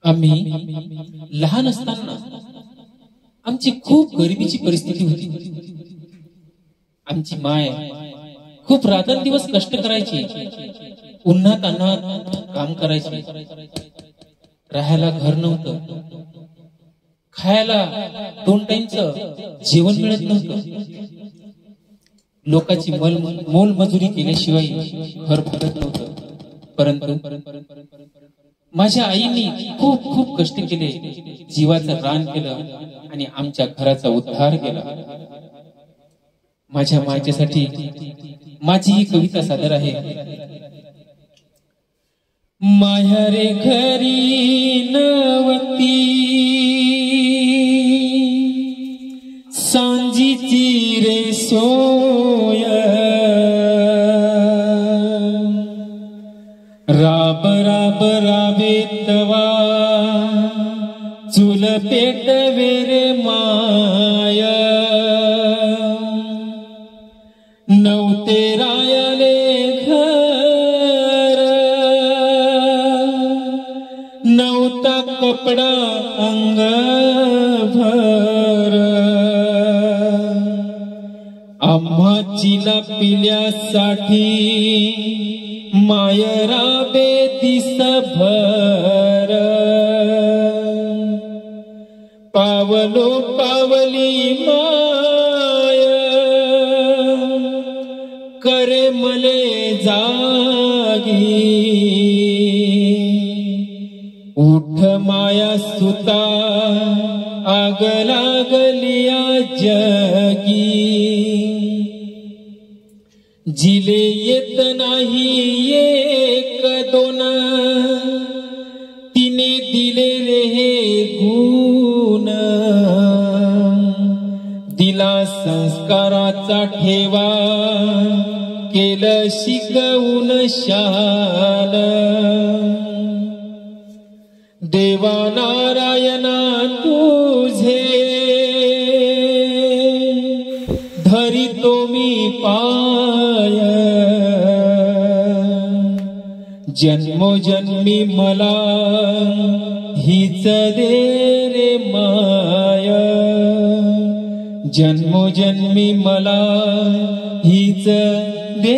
आम्ही लहान असताना आमची खूप गरिबीची परिस्थिती होती. आमची माय खूप रात्रंदिवस कष्ट करायची, उन्हात अन्नात काम करायची. राहायला घर नव्हतं, खायला 2 टाइमचं जेवण मिळत नव्हतं. लोकांची मोलमजुरी केल्याशिवाय घर भरत नव्हतं. परंतु माझ्या आईने खूप खूप कष्ट केले, जीवाचं रान केलं आणि आमच्या घराचा उद्धार केला. माझ्या मायेसाठी माझी ही कविता सादर आहे. माया रे घरी नवती, सांजीची रे सोय, राब राब राबे तवा, चूल पेटवे रे माया. नव्हते रायाले घर, नव्हता कपडा अंग भर. आम्हाचीला पिल्यासाठी मायरा दिसभर. पावलो पावली माय, करे मले जागी. उठ माया सुता, आग लागलिया जगी. जिले येत नाही एक दोन, तिने दिले रे हे गुण. दिला संस्काराचा ठेवा, केलं शिकवून शान. देवा नारायणा तुझे, धरितो मी पाय. जन्मोजन्मी मला हीच दे रे माय. जन्मोजन्मी मला हीच दे